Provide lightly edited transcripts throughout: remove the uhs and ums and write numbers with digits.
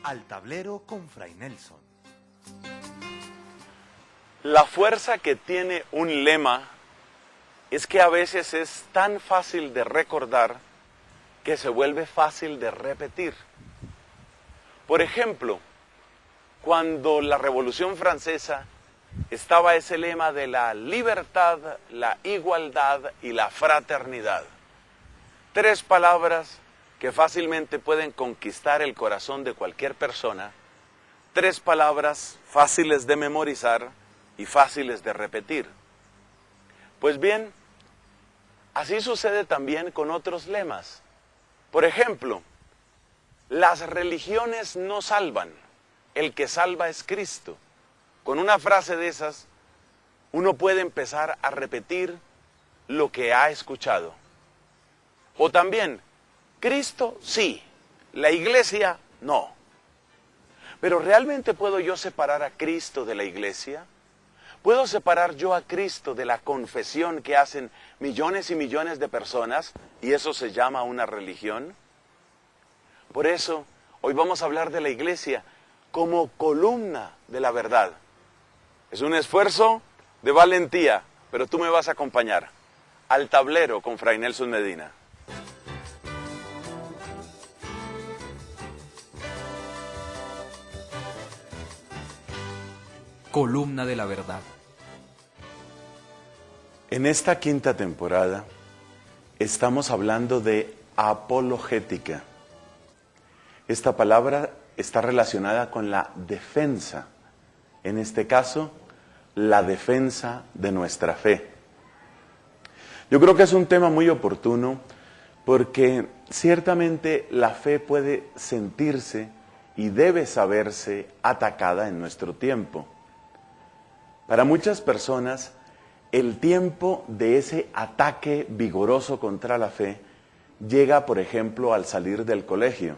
Al tablero con Fray Nelson. La fuerza que tiene un lema es que a veces es tan fácil de recordar que se vuelve fácil de repetir. Por ejemplo, cuando la Revolución Francesa estaba ese lema de la libertad, la igualdad y la fraternidad. 3 palabras que fácilmente pueden conquistar el corazón de cualquier persona, 3 palabras fáciles de memorizar y fáciles de repetir. Pues bien, así sucede también con otros lemas. Por ejemplo, las religiones no salvan, el que salva es Cristo. Con una frase de esas, uno puede empezar a repetir lo que ha escuchado. O también, Cristo sí, la iglesia no. Pero ¿realmente puedo yo separar a Cristo de la iglesia? ¿Puedo separar yo a Cristo de la confesión que hacen millones y millones de personas y eso se llama una religión? Por eso, hoy vamos a hablar de la iglesia como columna de la verdad. Es un esfuerzo de valentía, pero tú me vas a acompañar. Al tablero con Fray Nelson Medina. Columna de la verdad. En esta 5ª temporada estamos hablando de apologética. Esta palabra está relacionada con la defensa. En este caso, la defensa de nuestra fe. Yo creo que es un tema muy oportuno porque ciertamente la fe puede sentirse y debe saberse atacada en nuestro tiempo. Para muchas personas, el tiempo de ese ataque vigoroso contra la fe llega, por ejemplo, al salir del colegio.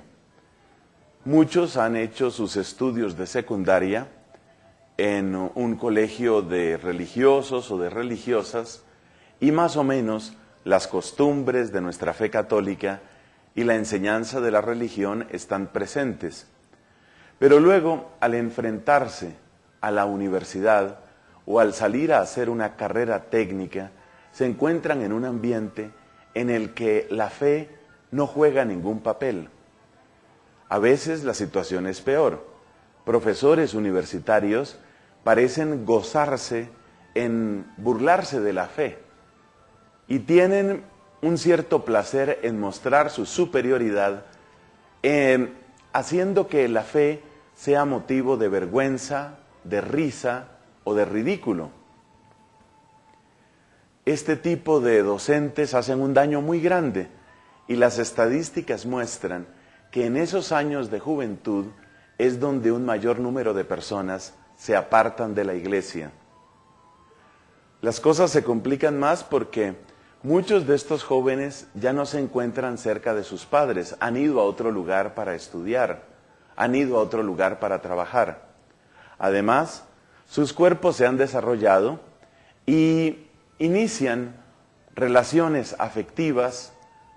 Muchos han hecho sus estudios de secundaria en un colegio de religiosos o de religiosas y más o menos las costumbres de nuestra fe católica y la enseñanza de la religión están presentes. Pero luego, al enfrentarse a la universidad, o al salir a hacer una carrera técnica, se encuentran en un ambiente en el que la fe no juega ningún papel. A veces la situación es peor. Profesores universitarios parecen gozarse en burlarse de la fe y tienen un cierto placer en mostrar su superioridad, haciendo que la fe sea motivo de vergüenza, de risa o de ridículo. Este tipo de docentes hacen un daño muy grande y las estadísticas muestran que en esos años de juventud es donde un mayor número de personas se apartan de la iglesia. Las cosas se complican más porque muchos de estos jóvenes ya no se encuentran cerca de sus padres, han ido a otro lugar para estudiar, han ido a otro lugar para trabajar. Además, sus cuerpos se han desarrollado y inician relaciones afectivas,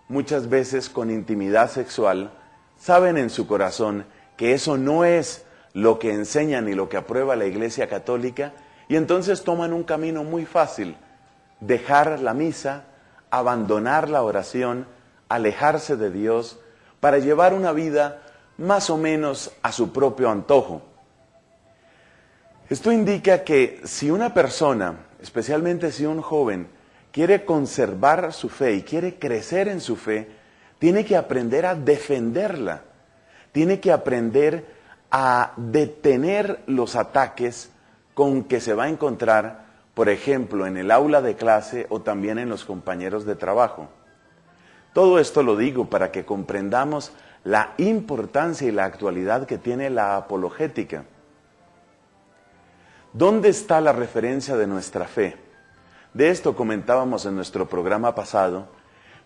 muchas veces con intimidad sexual. Saben en su corazón que eso no es lo que enseña ni lo que aprueba la Iglesia Católica y entonces toman un camino muy fácil: dejar la misa, abandonar la oración, alejarse de Dios para llevar una vida más o menos a su propio antojo. Esto indica que si una persona, especialmente si un joven, quiere conservar su fe y quiere crecer en su fe, tiene que aprender a defenderla, tiene que aprender a detener los ataques con que se va a encontrar, por ejemplo, en el aula de clase o también en los compañeros de trabajo. Todo esto lo digo para que comprendamos la importancia y la actualidad que tiene la apologética. ¿Dónde está la referencia de nuestra fe? De esto comentábamos en nuestro programa pasado,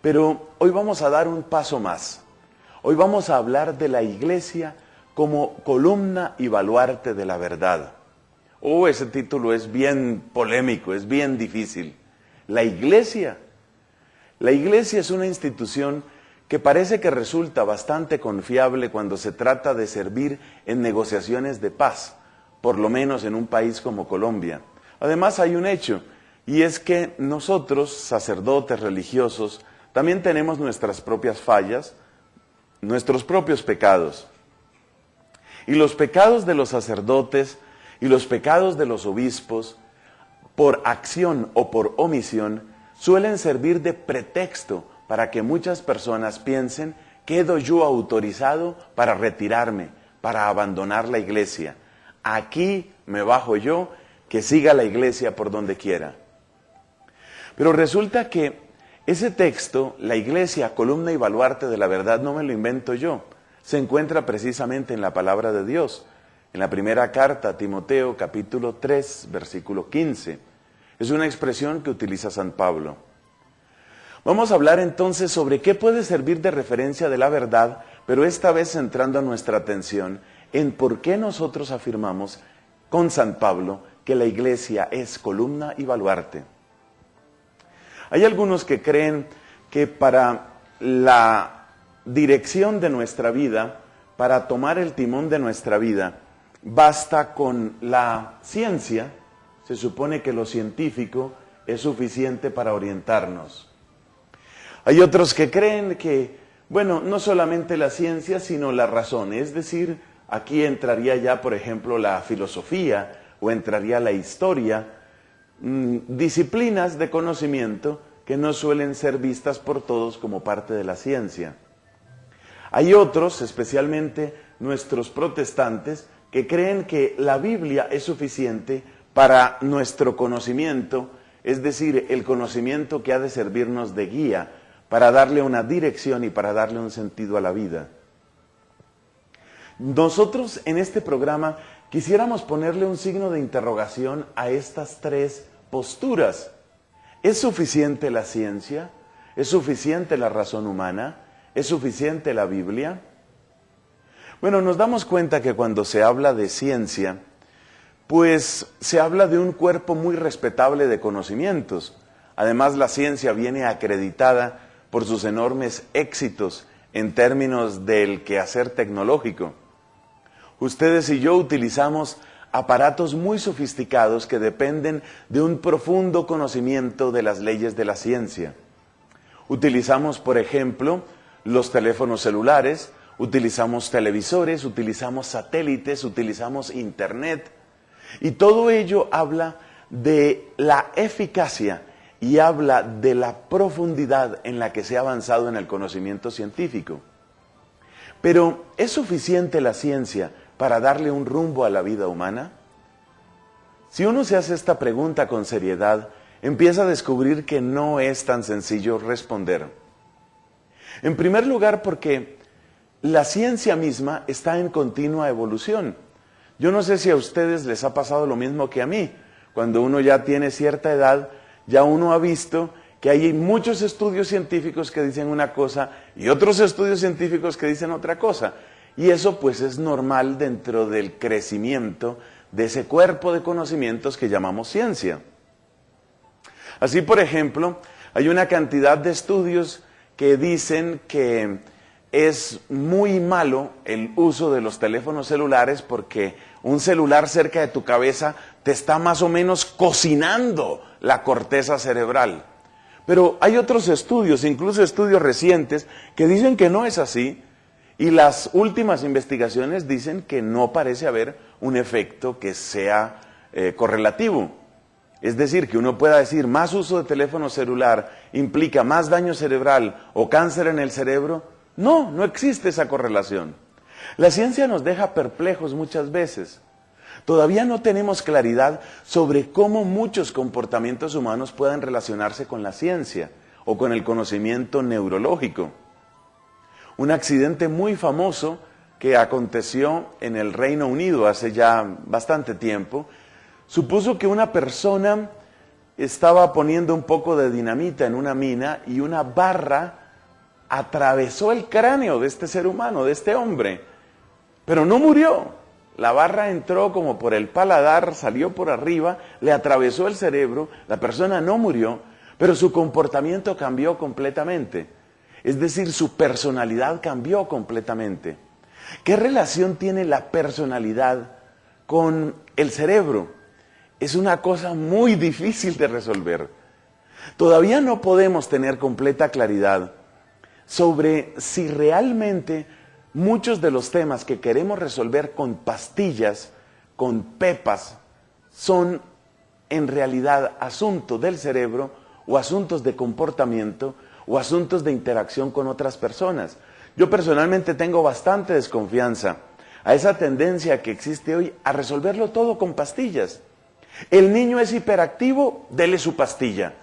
pero hoy vamos a dar un paso más. Hoy vamos a hablar de la iglesia como columna y baluarte de la verdad. Ese título es bien polémico, es bien difícil. La iglesia es una institución que parece que resulta bastante confiable cuando se trata de servir en negociaciones de paz, por lo menos en un país como Colombia. Además hay un hecho, y es que nosotros, sacerdotes religiosos, también tenemos nuestras propias fallas, nuestros propios pecados. Y los pecados de los sacerdotes y los pecados de los obispos, por acción o por omisión, suelen servir de pretexto para que muchas personas piensen: quedo yo autorizado para retirarme, para abandonar la iglesia. Aquí me bajo yo, que siga la iglesia por donde quiera. Pero resulta que ese texto, la iglesia, columna y baluarte de la verdad, no me lo invento yo. Se encuentra precisamente en la palabra de Dios, en la primera carta a Timoteo, capítulo 3, versículo 15. Es una expresión que utiliza San Pablo. Vamos a hablar entonces sobre qué puede servir de referencia de la verdad, pero esta vez centrando nuestra atención en por qué nosotros afirmamos con San Pablo que la iglesia es columna y baluarte. Hay algunos que creen que para la dirección de nuestra vida, para tomar el timón de nuestra vida, basta con la ciencia. Se supone que lo científico es suficiente para orientarnos. Hay otros que creen que, no solamente la ciencia, sino la razón. Es decir, aquí entraría ya, por ejemplo, la filosofía o entraría la historia, disciplinas de conocimiento que no suelen ser vistas por todos como parte de la ciencia. Hay otros, especialmente nuestros protestantes, que creen que la Biblia es suficiente para nuestro conocimiento, es decir, el conocimiento que ha de servirnos de guía, para darle una dirección y para darle un sentido a la vida. Nosotros en este programa quisiéramos ponerle un signo de interrogación a estas tres posturas. ¿Es suficiente la ciencia? ¿Es suficiente la razón humana? ¿Es suficiente la Biblia? Nos damos cuenta que cuando se habla de ciencia, pues se habla de un cuerpo muy respetable de conocimientos. Además, la ciencia viene acreditada por sus enormes éxitos en términos del quehacer tecnológico. Ustedes y yo utilizamos aparatos muy sofisticados que dependen de un profundo conocimiento de las leyes de la ciencia. Utilizamos, por ejemplo, los teléfonos celulares, utilizamos televisores, utilizamos satélites, utilizamos internet, y todo ello habla de la eficacia y habla de la profundidad en la que se ha avanzado en el conocimiento científico. Pero, ¿es suficiente la ciencia para darle un rumbo a la vida humana? Si uno se hace esta pregunta con seriedad, empieza a descubrir que no es tan sencillo responder. En primer lugar, porque la ciencia misma está en continua evolución. Yo no sé si a ustedes les ha pasado lo mismo que a mí. Cuando uno ya tiene cierta edad, ya uno ha visto que hay muchos estudios científicos que dicen una cosa y otros estudios científicos que dicen otra cosa. Y eso pues es normal dentro del crecimiento de ese cuerpo de conocimientos que llamamos ciencia. Así, por ejemplo, hay una cantidad de estudios que dicen que es muy malo el uso de los teléfonos celulares porque un celular cerca de tu cabeza te está más o menos cocinando la corteza cerebral. Pero hay otros estudios, incluso estudios recientes, que dicen que no es así, y las últimas investigaciones dicen que no parece haber un efecto que sea correlativo. Es decir, que uno pueda decir más uso de teléfono celular implica más daño cerebral o cáncer en el cerebro. No existe esa correlación. La ciencia nos deja perplejos muchas veces. Todavía no tenemos claridad sobre cómo muchos comportamientos humanos pueden relacionarse con la ciencia o con el conocimiento neurológico. Un accidente muy famoso que aconteció en el Reino Unido hace ya bastante tiempo, supuso que una persona estaba poniendo un poco de dinamita en una mina y una barra atravesó el cráneo de este ser humano, de este hombre, pero no murió. La barra entró como por el paladar, salió por arriba, le atravesó el cerebro, la persona no murió, pero su comportamiento cambió completamente. Es decir, su personalidad cambió completamente. ¿Qué relación tiene la personalidad con el cerebro? Es una cosa muy difícil de resolver. Todavía no podemos tener completa claridad sobre si realmente muchos de los temas que queremos resolver con pastillas, con pepas, son en realidad asuntos del cerebro o asuntos de comportamiento o asuntos de interacción con otras personas. Yo personalmente tengo bastante desconfianza a esa tendencia que existe hoy a resolverlo todo con pastillas. El niño es hiperactivo, dele su pastilla.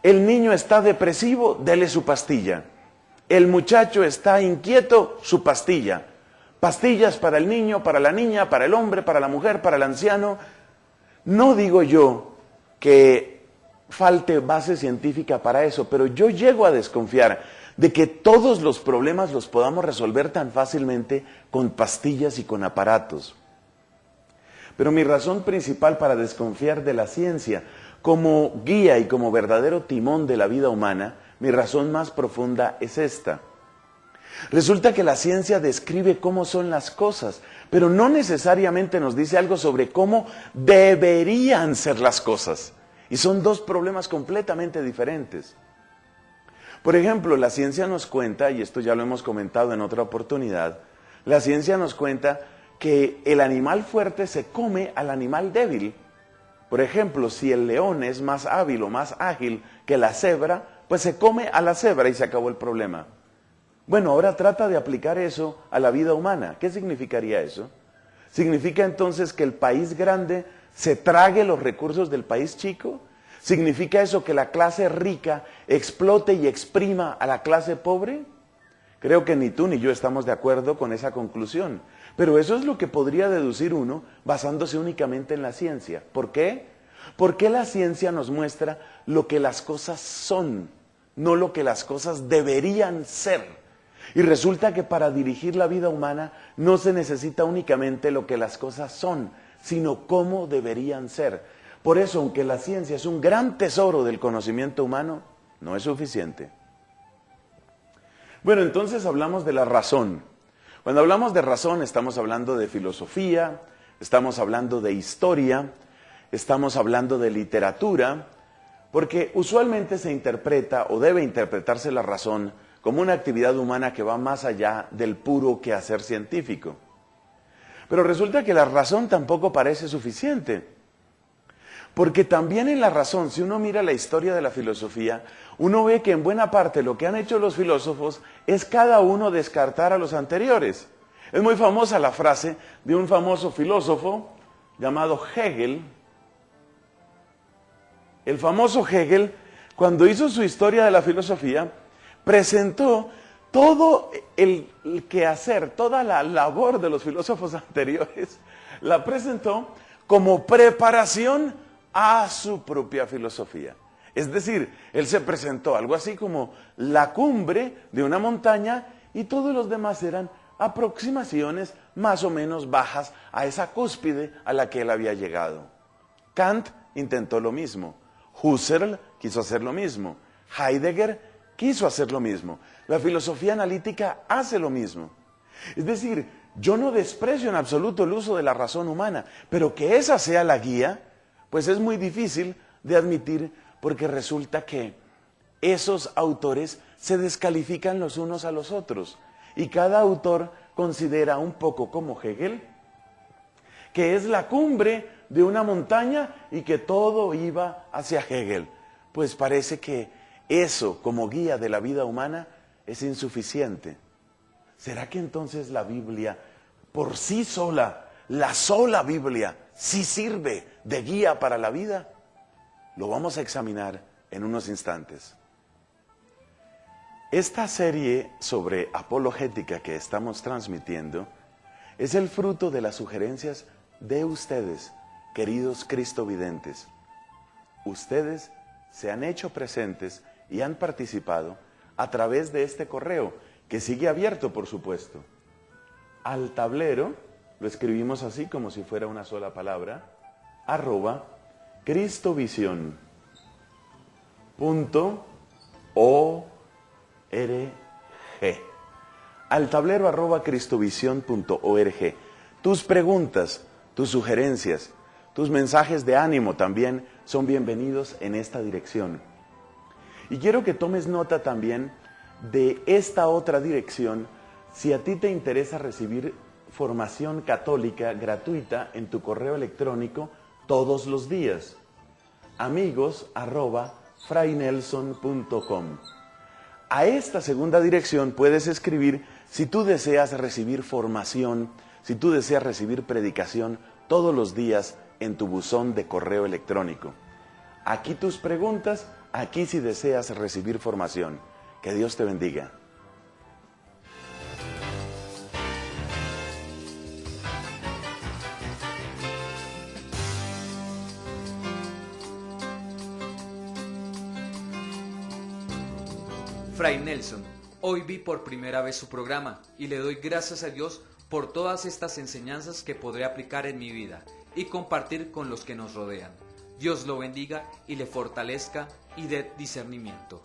El niño está depresivo, dele su pastilla. El muchacho está inquieto, su pastilla. Pastillas para el niño, para la niña, para el hombre, para la mujer, para el anciano. No digo yo que falte base científica para eso, pero yo llego a desconfiar de que todos los problemas los podamos resolver tan fácilmente con pastillas y con aparatos. Pero mi razón principal para desconfiar de la ciencia como guía y como verdadero timón de la vida humana, mi razón más profunda es esta. Resulta que la ciencia describe cómo son las cosas, pero no necesariamente nos dice algo sobre cómo deberían ser las cosas. Y son dos problemas completamente diferentes. Por ejemplo, la ciencia nos cuenta, y esto ya lo hemos comentado en otra oportunidad, la ciencia nos cuenta que el animal fuerte se come al animal débil. Por ejemplo, si el león es más hábil o más ágil que la cebra, pues se come a la cebra y se acabó el problema. Bueno, ahora trata de aplicar eso a la vida humana. ¿Qué significaría eso? ¿Significa entonces que el país grande se trague los recursos del país chico? ¿Significa eso que la clase rica explote y exprima a la clase pobre? Creo que ni tú ni yo estamos de acuerdo con esa conclusión. Pero eso es lo que podría deducir uno basándose únicamente en la ciencia. ¿Por qué? Porque la ciencia nos muestra lo que las cosas son, no lo que las cosas deberían ser. Y resulta que para dirigir la vida humana no se necesita únicamente lo que las cosas son, sino cómo deberían ser. Por eso, aunque la ciencia es un gran tesoro del conocimiento humano, no es suficiente. Bueno, entonces hablamos de la razón. Cuando hablamos de razón, estamos hablando de filosofía, estamos hablando de historia, estamos hablando de literatura, porque usualmente se interpreta o debe interpretarse la razón como una actividad humana que va más allá del puro quehacer científico. Pero resulta que la razón tampoco parece suficiente, porque también en la razón, si uno mira la historia de la filosofía, uno ve que en buena parte lo que han hecho los filósofos es cada uno descartar a los anteriores. Es muy famosa la frase de un famoso filósofo llamado Hegel. El famoso Hegel, cuando hizo su historia de la filosofía, presentó todo el quehacer, toda la labor de los filósofos anteriores, la presentó como preparación a su propia filosofía. Es decir, él se presentó algo así como la cumbre de una montaña y todos los demás eran aproximaciones más o menos bajas a esa cúspide a la que él había llegado. Kant intentó lo mismo, Husserl quiso hacer lo mismo, Heidegger quiso hacer lo mismo, la filosofía analítica hace lo mismo. Es decir, yo no desprecio en absoluto el uso de la razón humana, pero que esa sea la guía, pues es muy difícil de admitir, porque resulta que esos autores se descalifican los unos a los otros. Y cada autor considera un poco como Hegel, que es la cumbre de una montaña y que todo iba hacia Hegel. Pues parece que eso como guía de la vida humana es insuficiente. ¿Será que entonces la Biblia por sí sola, la sola Biblia, sí sirve de guía para la vida? Lo vamos a examinar en unos instantes. Esta serie sobre apologética que estamos transmitiendo es el fruto de las sugerencias de ustedes, queridos cristovidentes. Ustedes se han hecho presentes y han participado a través de este correo, que sigue abierto, por supuesto. Al tablero, lo escribimos así como si fuera una sola palabra, @cristovision.org. Al tablero @cristovision.org. Tus preguntas, tus sugerencias, tus mensajes de ánimo también son bienvenidos en esta dirección. Y quiero que tomes nota también de esta otra dirección si a ti te interesa recibir formación católica gratuita en tu correo electrónico todos los días. amigos@fraynelson.com. A esta segunda dirección puedes escribir si tú deseas recibir formación, si tú deseas recibir predicación todos los días en tu buzón de correo electrónico. Aquí tus preguntas, aquí si deseas recibir formación. Que Dios te bendiga. Fray Nelson, hoy vi por primera vez su programa y le doy gracias a Dios por todas estas enseñanzas que podré aplicar en mi vida y compartir con los que nos rodean. Dios lo bendiga y le fortalezca y dé discernimiento.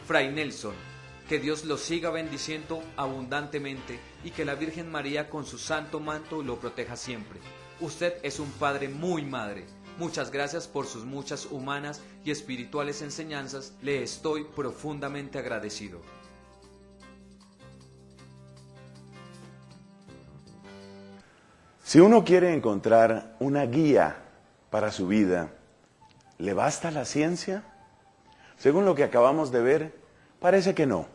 Fray Nelson, que Dios lo siga bendiciendo abundantemente y que la Virgen María con su santo manto lo proteja siempre. Usted es un padre muy madre. Muchas gracias por sus muchas humanas y espirituales enseñanzas. Le estoy profundamente agradecido. Si uno quiere encontrar una guía para su vida, ¿le basta la ciencia? Según lo que acabamos de ver, parece que no.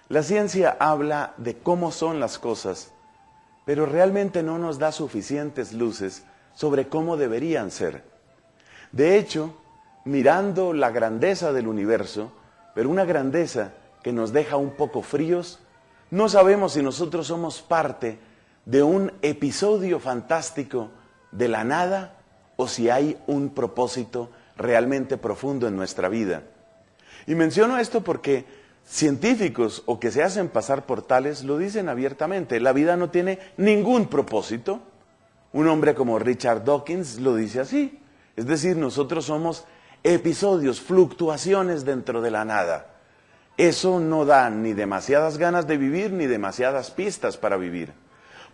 La ciencia habla de cómo son las cosas, pero realmente no nos da suficientes luces sobre cómo deberían ser. De hecho, mirando la grandeza del universo, pero una grandeza que nos deja un poco fríos, no sabemos si nosotros somos parte de un episodio fantástico de la nada o si hay un propósito realmente profundo en nuestra vida. Y menciono esto porque científicos o que se hacen pasar por tales lo dicen abiertamente. La vida no tiene ningún propósito. Un hombre como Richard Dawkins lo dice así. Es decir, nosotros somos episodios, fluctuaciones dentro de la nada. Eso no da ni demasiadas ganas de vivir ni demasiadas pistas para vivir.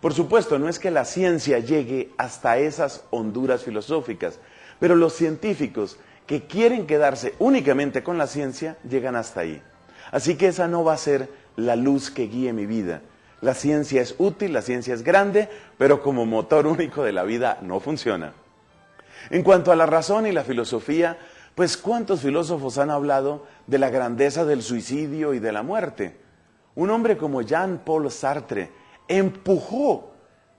Por supuesto, no es que la ciencia llegue hasta esas honduras filosóficas, pero los científicos que quieren quedarse únicamente con la ciencia llegan hasta ahí. Así que esa no va a ser la luz que guíe mi vida. La ciencia es útil, la ciencia es grande, pero como motor único de la vida no funciona. En cuanto a la razón y la filosofía, pues ¿cuántos filósofos han hablado de la grandeza del suicidio y de la muerte? Un hombre como Jean-Paul Sartre empujó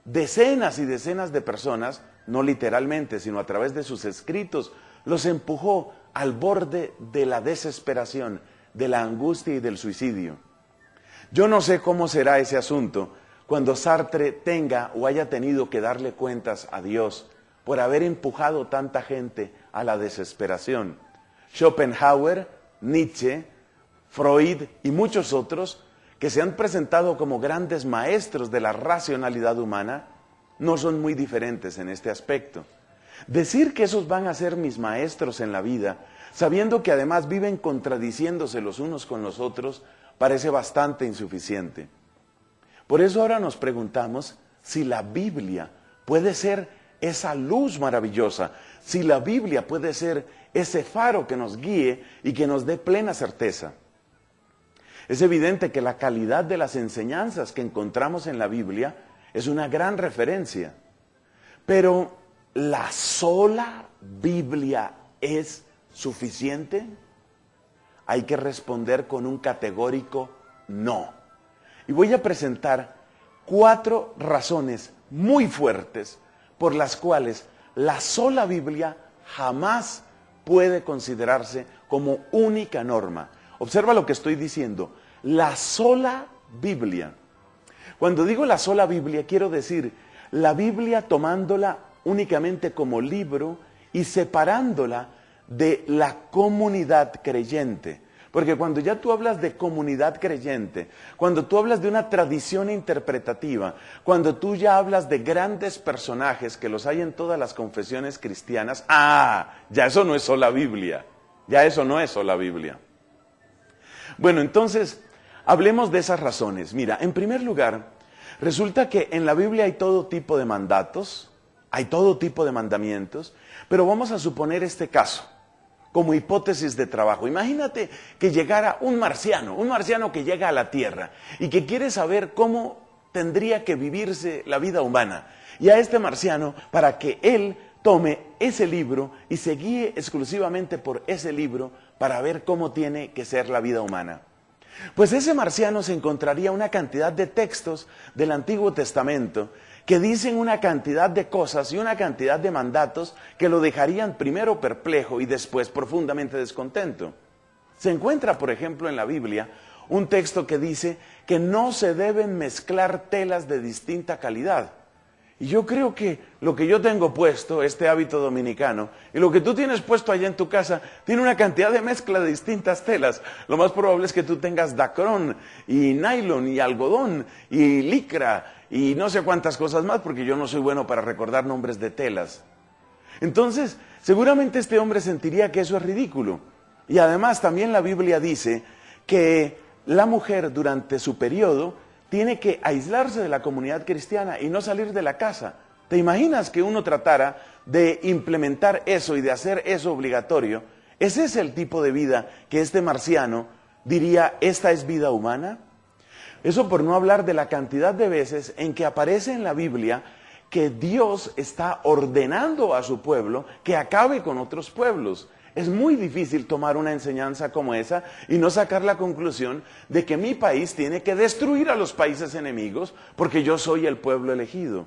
decenas y decenas de personas, no literalmente, sino a través de sus escritos, los empujó al borde de la desesperación, de la angustia y del suicidio. Yo no sé cómo será ese asunto cuando Sartre tenga o haya tenido que darle cuentas a Dios por haber empujado tanta gente a la desesperación. Schopenhauer, Nietzsche, Freud y muchos otros que se han presentado como grandes maestros de la racionalidad humana no son muy diferentes en este aspecto. Decir que esos van a ser mis maestros en la vida, sabiendo que además viven contradiciéndose los unos con los otros, parece bastante insuficiente. Por eso ahora nos preguntamos si la Biblia puede ser esa luz maravillosa, si la Biblia puede ser ese faro que nos guíe y que nos dé plena certeza. Es evidente que la calidad de las enseñanzas que encontramos en la Biblia es una gran referencia, pero ¿la sola Biblia es suficiente? Hay que responder con un categórico no. Y voy a presentar 4 razones muy fuertes por las cuales la sola Biblia jamás puede considerarse como única norma. Observa lo que estoy diciendo, la sola Biblia. Cuando digo la sola Biblia, quiero decir la Biblia tomándola únicamente como libro y separándola de la comunidad creyente. Porque cuando ya tú hablas de comunidad creyente, cuando tú hablas de una tradición interpretativa, cuando tú ya hablas de grandes personajes que los hay en todas las confesiones cristianas, ya eso no es sola Biblia, ya eso no es sola Biblia. Bueno, entonces, hablemos de esas razones. Mira, en primer lugar, resulta que en la Biblia hay todo tipo de mandatos, hay todo tipo de mandamientos, pero vamos a suponer este caso como hipótesis de trabajo. Imagínate que llegara un marciano que llega a la Tierra y que quiere saber cómo tendría que vivirse la vida humana. Y a este marciano, para que él tome ese libro y se guíe exclusivamente por ese libro para ver cómo tiene que ser la vida humana. Pues ese marciano se encontraría una cantidad de textos del Antiguo Testamento que dicen una cantidad de cosas y una cantidad de mandatos que lo dejarían primero perplejo y después profundamente descontento. Se encuentra, por ejemplo, en la Biblia un texto que dice que no se deben mezclar telas de distinta calidad. Y yo creo que lo que yo tengo puesto, este hábito dominicano, y lo que tú tienes puesto allá en tu casa, tiene una cantidad de mezcla de distintas telas. Lo más probable es que tú tengas dacrón, y nylon, y algodón, y licra, y no sé cuántas cosas más, porque yo no soy bueno para recordar nombres de telas. Entonces, seguramente este hombre sentiría que eso es ridículo. Y además también la Biblia dice que la mujer durante su periodo tiene que aislarse de la comunidad cristiana y no salir de la casa. ¿Te imaginas que uno tratara de implementar eso y de hacer eso obligatorio? ¿Ese es el tipo de vida que este marciano diría, esta es vida humana? Eso por no hablar de la cantidad de veces en que aparece en la Biblia que Dios está ordenando a su pueblo que acabe con otros pueblos. Es muy difícil tomar una enseñanza como esa y no sacar la conclusión de que mi país tiene que destruir a los países enemigos porque yo soy el pueblo elegido.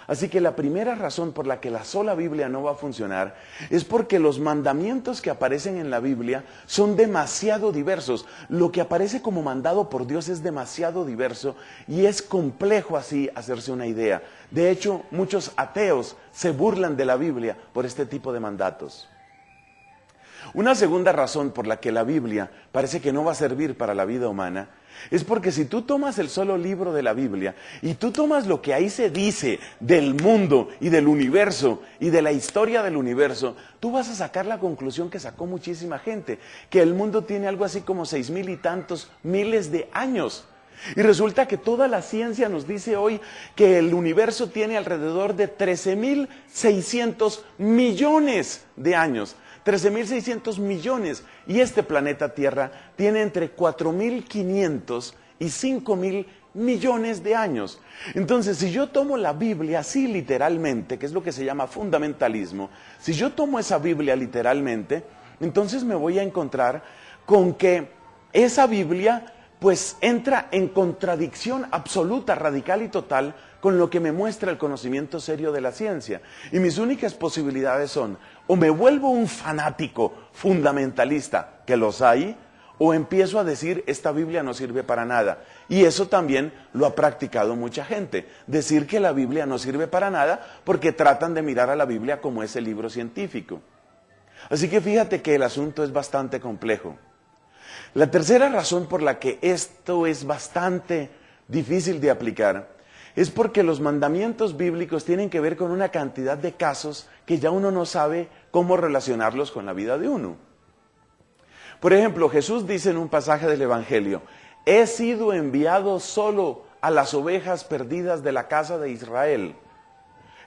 Así que la primera razón por la que la sola Biblia no va a funcionar es porque los mandamientos que aparecen en la Biblia son demasiado diversos. Lo que aparece como mandado por Dios es demasiado diverso y es complejo así hacerse una idea. De hecho, muchos ateos se burlan de la Biblia por este tipo de mandatos. Una segunda razón por la que la Biblia parece que no va a servir para la vida humana es porque si tú tomas el solo libro de la Biblia y tú tomas lo que ahí se dice del mundo y del universo y de la historia del universo, tú vas a sacar la conclusión que sacó muchísima gente, que el mundo tiene algo así como 6,000 y tantos miles de años. Y resulta que toda la ciencia nos dice hoy que el universo tiene alrededor de 13,600 millones de años. 13,600 millones, y este planeta Tierra tiene entre 4,500 y 5,000 millones de años. Entonces, si yo tomo la Biblia así literalmente, que es lo que se llama fundamentalismo, si yo tomo esa Biblia literalmente, entonces me voy a encontrar con que esa Biblia pues entra en contradicción absoluta, radical y total con lo que me muestra el conocimiento serio de la ciencia. Y mis únicas posibilidades son, o me vuelvo un fanático fundamentalista, que los hay, o empiezo a decir, esta Biblia no sirve para nada. Y eso también lo ha practicado mucha gente, decir que la Biblia no sirve para nada porque tratan de mirar a la Biblia como ese libro científico. Así que fíjate que el asunto es bastante complejo. La tercera razón por la que esto es bastante difícil de aplicar es porque los mandamientos bíblicos tienen que ver con una cantidad de casos que ya uno no sabe cómo relacionarlos con la vida de uno. Por ejemplo, Jesús dice en un pasaje del Evangelio, he sido enviado solo a las ovejas perdidas de la casa de Israel.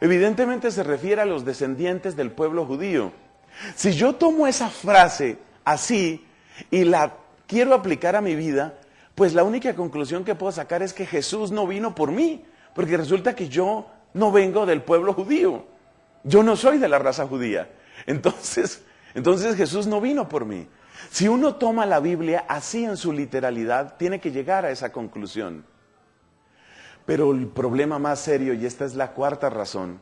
Evidentemente se refiere a los descendientes del pueblo judío. Si yo tomo esa frase así y la quiero aplicar a mi vida, pues la única conclusión que puedo sacar es que Jesús no vino por mí, porque resulta que yo no vengo del pueblo judío, yo no soy de la raza judía, entonces Jesús no vino por mí. Si uno toma la Biblia así en su literalidad, tiene que llegar a esa conclusión. Pero el problema más serio, y esta es la cuarta razón,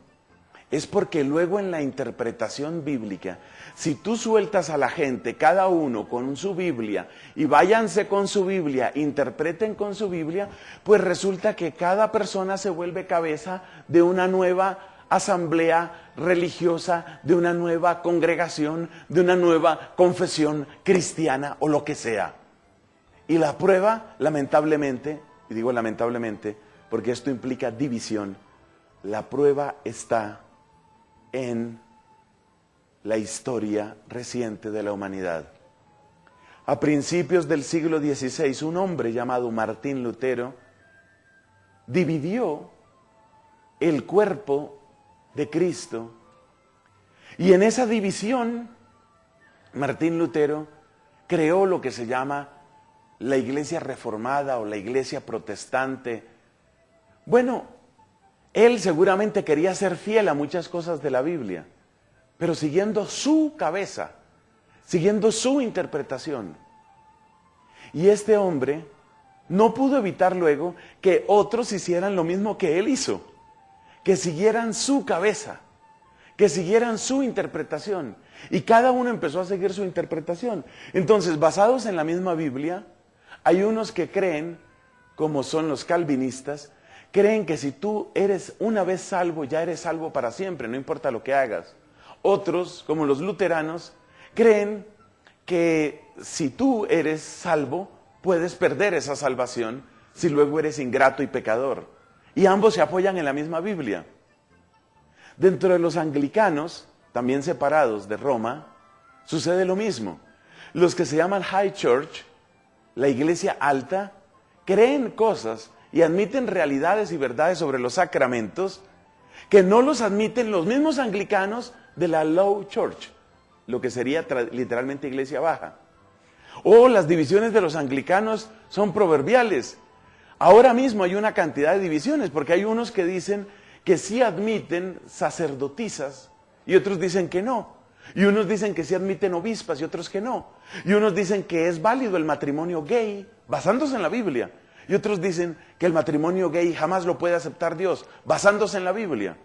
es porque luego en la interpretación bíblica, si tú sueltas a la gente, cada uno con su Biblia, y váyanse con su Biblia, interpreten con su Biblia, pues resulta que cada persona se vuelve cabeza de una nueva asamblea religiosa, de una nueva congregación, de una nueva confesión cristiana o lo que sea. Y la prueba, lamentablemente, y digo lamentablemente porque esto implica división, la prueba está en la historia reciente de la humanidad. A principios del siglo XVI, un hombre llamado Martín Lutero dividió el cuerpo de Cristo. Y en esa división, Martín Lutero creó lo que se llama la Iglesia Reformada o la Iglesia Protestante. Bueno, él seguramente quería ser fiel a muchas cosas de la Biblia, pero siguiendo su cabeza, siguiendo su interpretación. Y este hombre no pudo evitar luego que otros hicieran lo mismo que él hizo, que siguieran su cabeza, que siguieran su interpretación. Y cada uno empezó a seguir su interpretación. Entonces, basados en la misma Biblia, hay unos que creen, como son los calvinistas, creen que si tú eres una vez salvo, ya eres salvo para siempre, no importa lo que hagas. Otros, como los luteranos, creen que si tú eres salvo, puedes perder esa salvación si luego eres ingrato y pecador. Y ambos se apoyan en la misma Biblia. Dentro de los anglicanos, también separados de Roma, sucede lo mismo. Los que se llaman High Church, la iglesia alta, creen cosas y admiten realidades y verdades sobre los sacramentos que no los admiten los mismos anglicanos de la Low Church, lo que sería literalmente iglesia baja. O las divisiones de los anglicanos son proverbiales. Ahora mismo hay una cantidad de divisiones, porque hay unos que dicen que sí admiten sacerdotisas y otros dicen que no. Y unos dicen que sí admiten obispas y otros que no. Y unos dicen que es válido el matrimonio gay, basándose en la Biblia. Y otros dicen que el matrimonio gay jamás lo puede aceptar Dios, basándose en la Biblia.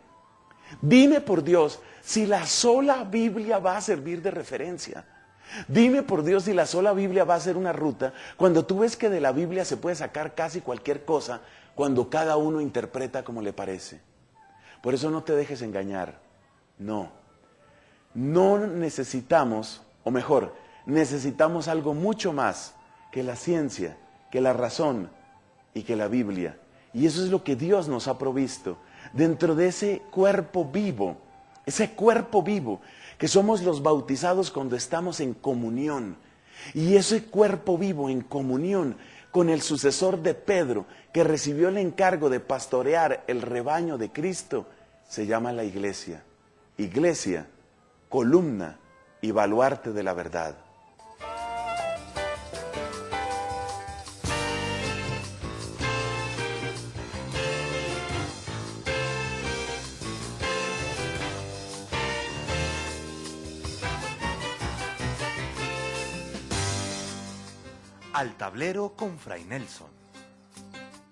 Dime por Dios si la sola Biblia va a servir de referencia. Dime por Dios si la sola Biblia va a ser una ruta cuando tú ves que de la Biblia se puede sacar casi cualquier cosa cuando cada uno interpreta como le parece. Por eso no te dejes engañar. No necesitamos, o mejor, necesitamos algo mucho más que la ciencia, que la razón y que la Biblia. Y eso es lo que Dios nos ha provisto dentro de ese cuerpo vivo que somos los bautizados cuando estamos en comunión. Y ese cuerpo vivo en comunión con el sucesor de Pedro, que recibió el encargo de pastorear el rebaño de Cristo, se llama la iglesia. Iglesia, columna y baluarte de la verdad. Al tablero con Fray Nelson.